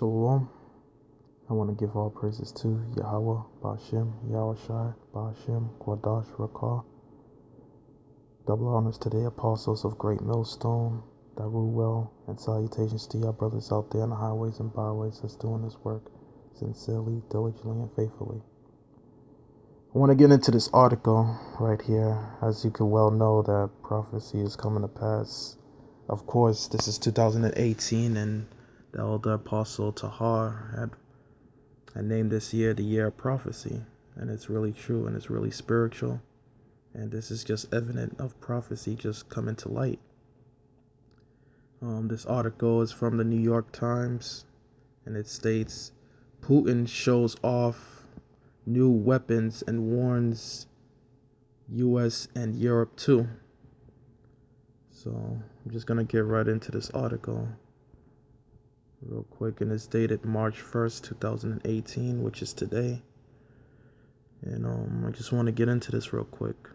Shalom. I want to give all praises to Yahweh, Ba'ashem, Yahushai, Ba'ashem, Kwadash, Rakah. Double honors to the apostles of Great Millstone, that rule well, and salutations to y'all brothers out there on the highways and byways that's doing this work sincerely, diligently, and faithfully. I want to get into this article right here. As you can well know, that prophecy is coming to pass. Of course, this is 2018, and the elder apostle Tahar had named this year the year of prophecy, and it's really true, and it's really spiritual, and this is just evident of prophecy just coming to light. This article is from the New York Times, and it states, Putin shows off new weapons and warns US and Europe too. So I'm just gonna get right into this article real quick, and it's dated March 1st, 2018, which is today. And I just want to get into this real quick.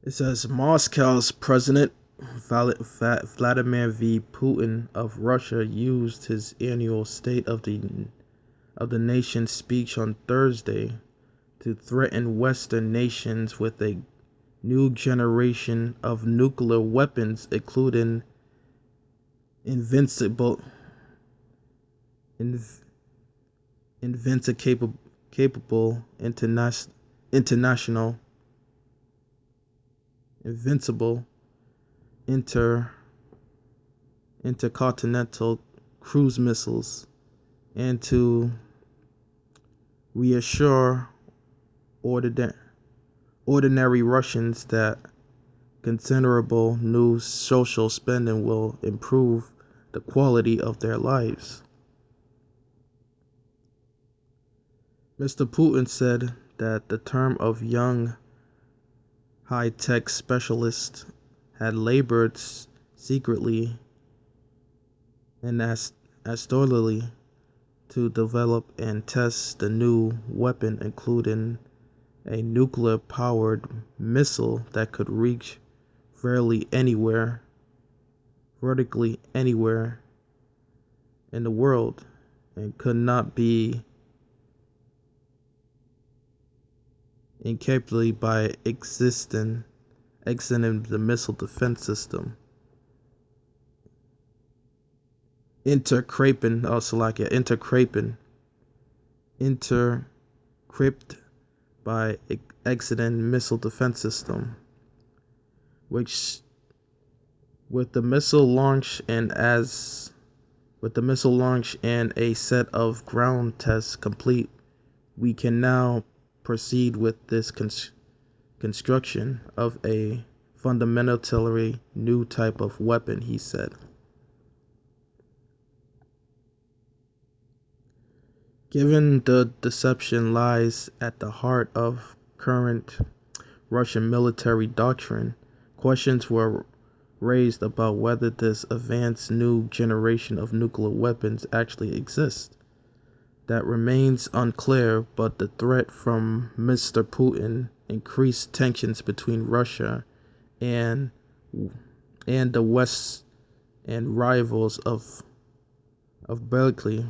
It says Moscow's President Vladimir V. Putin of Russia used his annual State of the Nation speech on Thursday to threaten Western nations with a new generation of nuclear weapons, including invincible intercontinental cruise missiles, and to reassure ordinary Russians that considerable new social spending will improve the quality of their lives. Mr. Putin said that the term of young high-tech specialist had labored secretly and astrologically to develop and test the new weapon, including a nuclear-powered missile that could reach vertically anywhere in the world and could not be incapably by exiting the missile defense system. Intercrypt by exiting missile defense system, which with the missile launch and a set of ground tests complete, we can now proceed with this construction of a fundamentally new type of weapon, he said. Given the deception lies at the heart of current Russian military doctrine, questions were raised about whether this advanced new generation of nuclear weapons actually exists. That remains unclear, but the threat from Mr. Putin increased tensions between Russia and the West and rivals of Berkeley,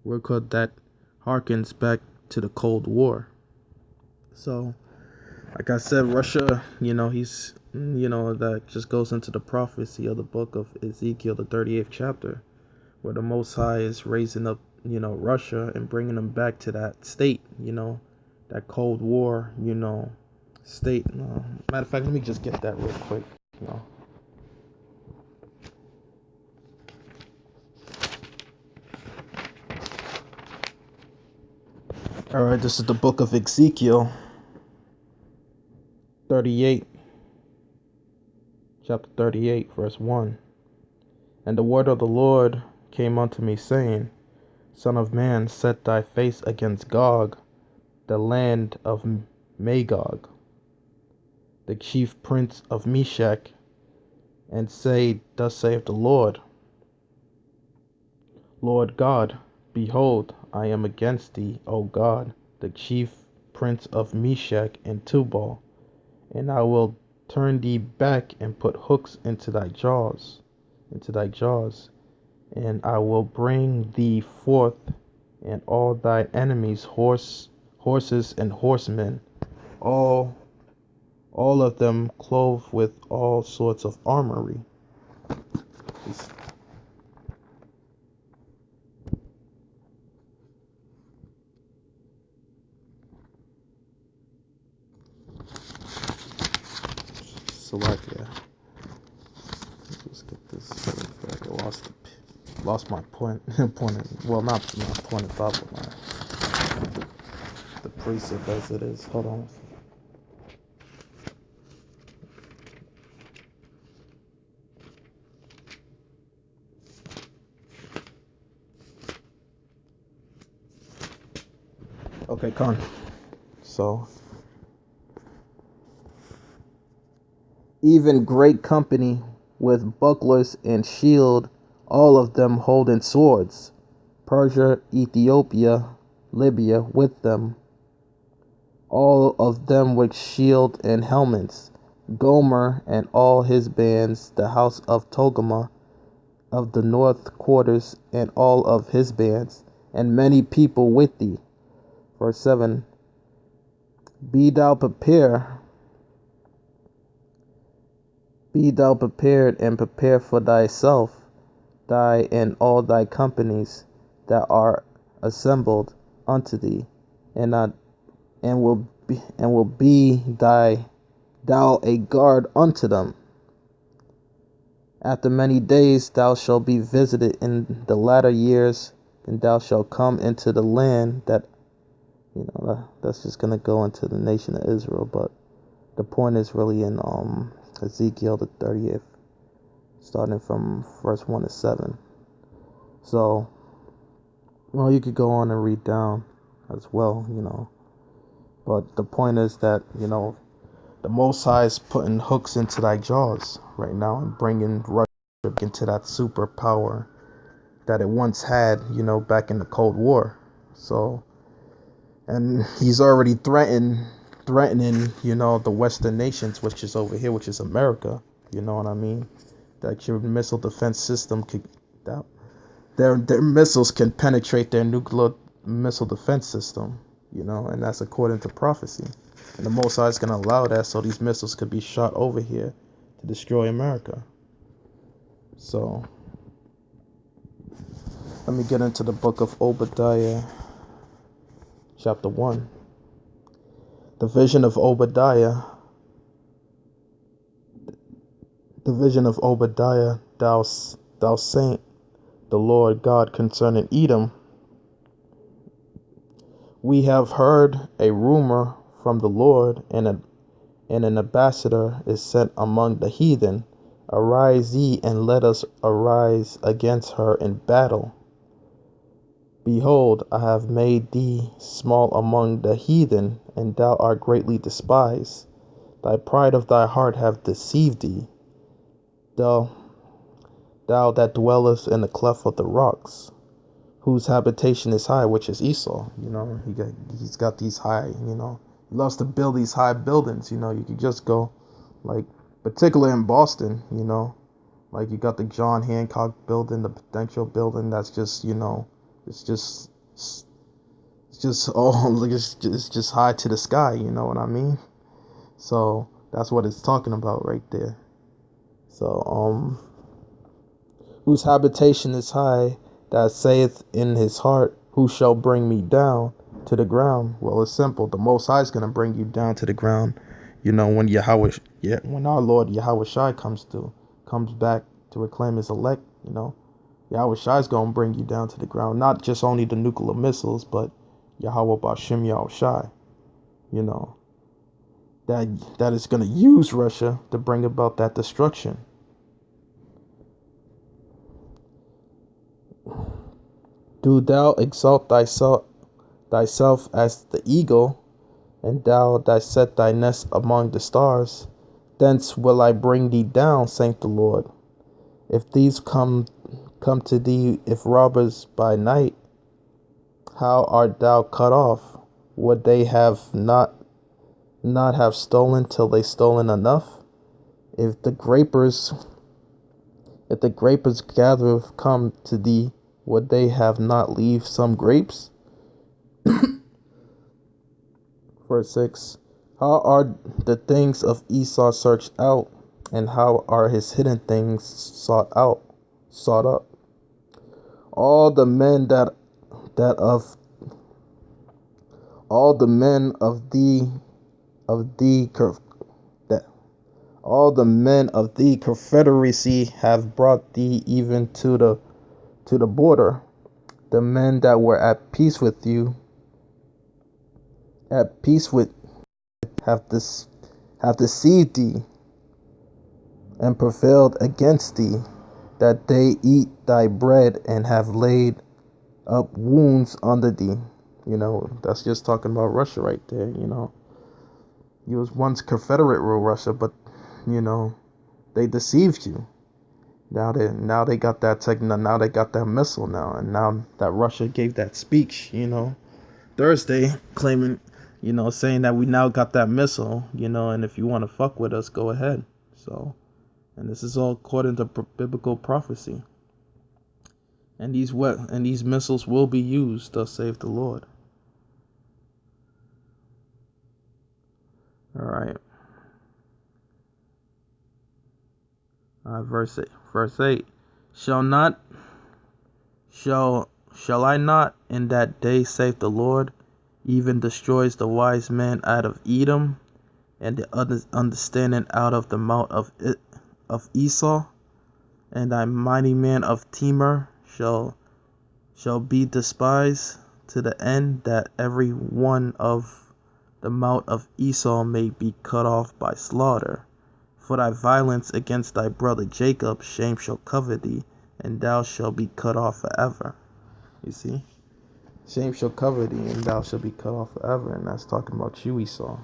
record that harkens back to the Cold War. So, like I said, Russia, that just goes into the prophecy of the book of Ezekiel, the 38th chapter, where the Most High is raising up, Russia and bringing them back to that state, that Cold War, state. Matter of fact, let me just get that real quick, All right, this is the book of Ezekiel 38, chapter 38, verse 1. And the word of the Lord came unto me, saying, Son of man, set thy face against Gog, the land of Magog, the chief prince of Meshach, and say, Thus saith the Lord God, behold, I am against thee, O God, the chief prince of Meshach and Tubal, and I will turn thee back and put hooks into thy jaws, And I will bring thee forth, and all thy enemies, horses and horsemen, all of them clothed with all sorts of armory. Slovakia. Let's get this. I lost my point. Well, not my point of thought, but the precept as it is. Hold on. Okay, Con. So, even great company with bucklers and shield, all of them holding swords. Persia, Ethiopia, Libya with them, all of them with shield and helmets. Gomer and all his bands, the house of Togama of the north quarters and all of his bands, and many people with thee. Verse 7. Be thou prepared and prepare for thyself, thy and all thy companies that are assembled unto thee, and will be thou a guard unto them. After many days thou shalt be visited in the latter years, and thou shalt come into the land that, that's just gonna go into the nation of Israel, but the point is really in Ezekiel the 30th, starting from verse 1 to 7. So, well, you could go on and read down as well, but the point is that, the Most High is putting hooks into thy jaws right now and bringing Russia into that superpower that it once had, back in the Cold War. So, and he's already threatening, the Western nations, which is over here, which is America. You know what I mean? That your missile defense system could, that their missiles can penetrate their nuclear missile defense system. And that's according to prophecy. And the Most High is going to allow that so these missiles could be shot over here to destroy America. So, let me get into the book of Obadiah, chapter 1. The vision of Obadiah. The vision of Obadiah, thou saint, the Lord God concerning Edom. We have heard a rumor from the Lord, and an ambassador is sent among the heathen. Arise ye, and let us arise against her in battle. Behold, I have made thee small among the heathen, and thou art greatly despised. Thy pride of thy heart hath deceived thee. Thou that dwellest in the cleft of the rocks, whose habitation is high, which is Esau. He's got these high, he loves to build these high buildings. You could just go, like, particularly in Boston, like you got the John Hancock building, the Prudential building. That's just, it's just it's just high to the sky. You know what I mean? So that's what it's talking about right there. So whose habitation is high, that saith in his heart, who shall bring me down to the ground? Well, it's simple. The Most High is going to bring you down to the ground. When when our Lord Yahweh Shai comes back to reclaim his elect, Yahweh Shai is going to bring you down to the ground. Not just only the nuclear missiles, but Yahweh Bashim Yahweh Shai, that is going to use Russia to bring about that destruction. Do thou exalt thyself as the eagle, and thou that set thy nest among the stars? Thence will I bring thee down, saith the Lord. If these come to thee, if robbers by night, how art thou cut off? Would they have not have stolen till they stolen enough? If the If the grapers gathereth come to thee, would they have not leave some grapes? Verse 6. How are the things of Esau searched out, and how are his hidden things sought up? All the men that of all the men of thee that all the men of the confederacy have brought thee even to the border. The men that were at peace with you, have deceived thee and prevailed against thee, that they eat thy bread and have laid up wounds under thee. That's just talking about Russia right there. He was once Confederate rule Russia, but they deceived you. Now they got that now they got that missile now, and now that Russia gave that speech, Thursday, claiming, saying that we now got that missile, and if you want to fuck with us, go ahead. So, and this is all according to biblical prophecy. And these missiles will be used, thus saith the Lord. All right. Verse 8. Verse 8. Shall I not in that day, saith the Lord, even destroys the wise man out of Edom, and the understanding out of the mount of Esau, and thy mighty man of Timur shall be despised, to the end that every one of the mount of Esau may be cut off by slaughter. For thy violence against thy brother Jacob, shame shall cover thee, and thou shalt be cut off forever. You see? Shame shall cover thee, and thou shalt be cut off forever. And that's talking about you, Esau.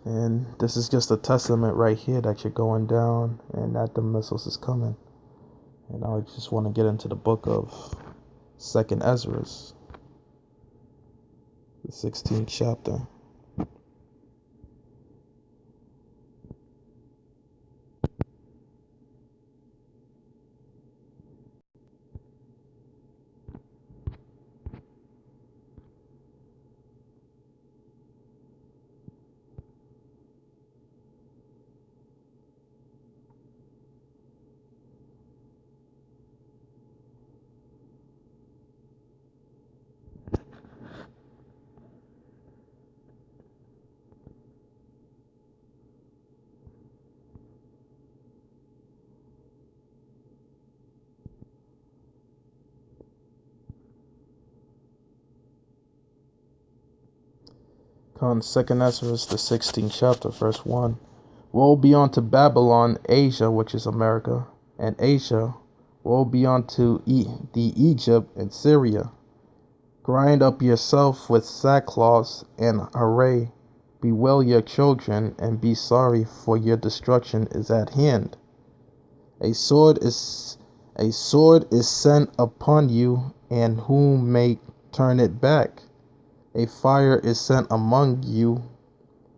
And this is just a testament right here that you're going down and that the missiles is coming. And I just want to get into the book of 2nd Ezra, the 16th chapter. On 2nd Ezra, the 16th chapter, verse 1. Woe be unto Babylon, Asia, which is America, and Asia. Woe be unto the Egypt and Syria. Grind up yourself with sackcloth and array. Bewail your children, and be sorry, for your destruction is at hand. A sword is sent upon you, and who may turn it back? A fire is sent among you,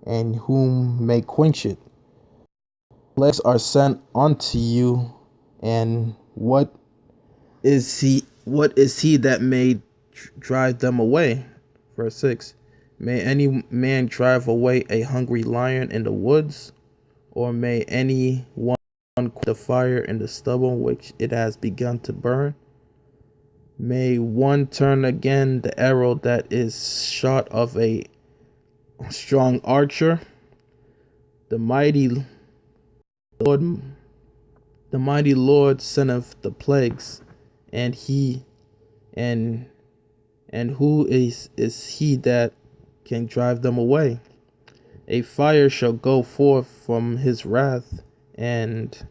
and whom may quench it? Plagues are sent unto you, and what is he that may drive them away? Verse 6. May any man drive away a hungry lion in the woods, or may any one quench the fire in the stubble which it has begun to burn? May one turn again the arrow that is shot of a strong archer? The mighty Lord sendeth the plagues, and who is he that can drive them away? A fire shall go forth from his wrath, and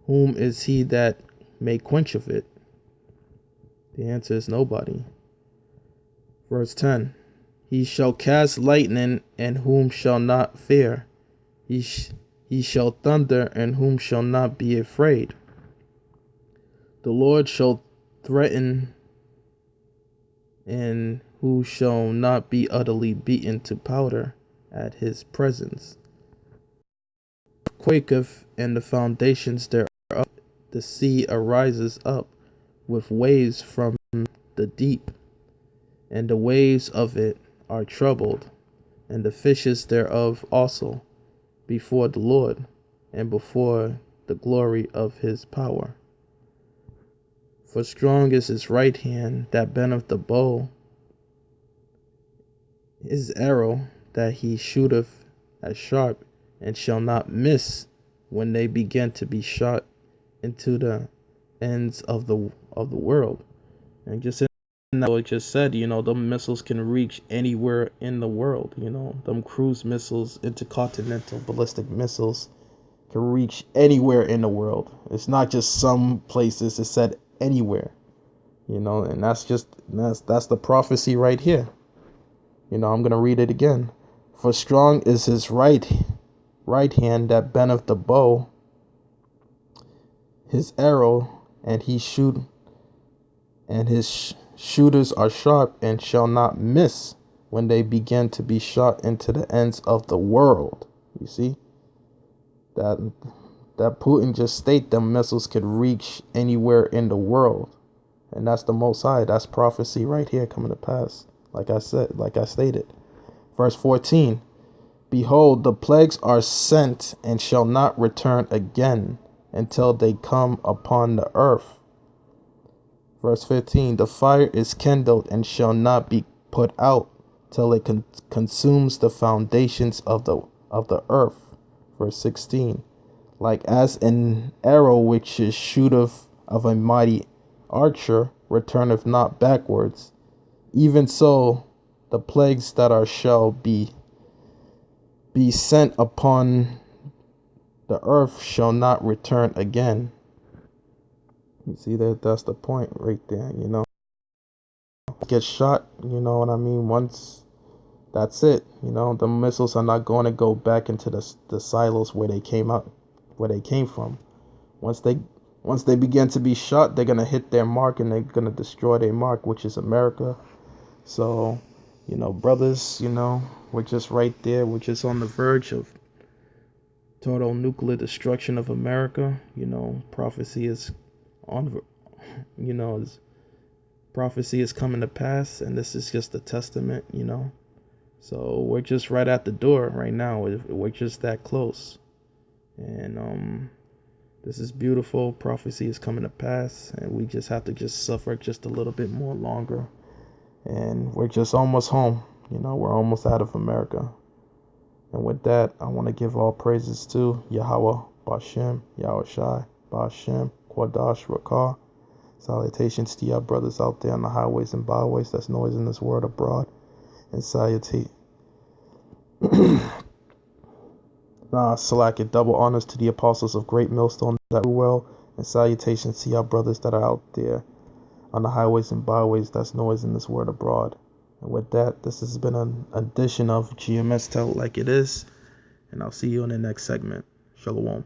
whom is he that may quench of it? The answer is nobody. Verse 10. He shall cast lightning, and whom shall not fear? He shall thunder, and whom shall not be afraid? The Lord shall threaten, and who shall not be utterly beaten to powder at his presence? Quaketh, and the foundations thereof the sea arises up with waves from the deep, and the waves of it are troubled, and the fishes thereof also, before the Lord, and before the glory of his power. For strong is his right hand that bendeth the bow, his arrow that he shooteth as sharp, and shall not miss when they begin to be shot into the ends of the world. And just in that, it just said, the missiles can reach anywhere in the world. Them cruise missiles, intercontinental ballistic missiles, can reach anywhere in the world. It's not just some places. It said anywhere. And that's the prophecy right here. I'm gonna read it again. For strong is his right hand that bendeth the bow, his arrow, and he shoot, and his shooters are sharp, and shall not miss when they begin to be shot into the ends of the world. You see that Putin just state them missiles could reach anywhere in the world, and that's the Most High. That's prophecy right here coming to pass. Like I stated. Verse 14. Behold, the plagues are sent and shall not return again until they come upon the earth. Verse 15. The fire is kindled and shall not be put out till it consumes the foundations of the earth. Verse 16. Like as an arrow which is shooteth of a mighty archer returneth not backwards, even so the plagues that are shall be sent upon the earth shall not return again. You see that's the point right there. Get shot, you know what I mean? Once, that's it. The missiles are not going to go back into the silos where they came from. Once they begin to be shot, they're gonna hit their mark, and they're gonna destroy their mark, which is America. So, brothers, we're just right there. We're just on the verge of total nuclear destruction of America. Prophecy is on, prophecy is coming to pass, and this is just a testament, So we're just right at the door right now. We're just that close. And this is beautiful. Prophecy is coming to pass, and we just have to just suffer just a little bit more longer. And we're just almost home. We're almost out of America. And with that, I want to give all praises to Yahweh, Bashem, Yahweh Shai, Bashem, Quadash, Rakah. Salutations to y'all brothers out there on the highways and byways that's noise in this world abroad. And salutate. Select double honors to the apostles of Great Millstone that do well. And salutations to y'all brothers that are out there on the highways and byways that's noise in this world abroad. And with that, this has been an edition of GMS Tell It Like It Is, and I'll see you in the next segment. Shalom.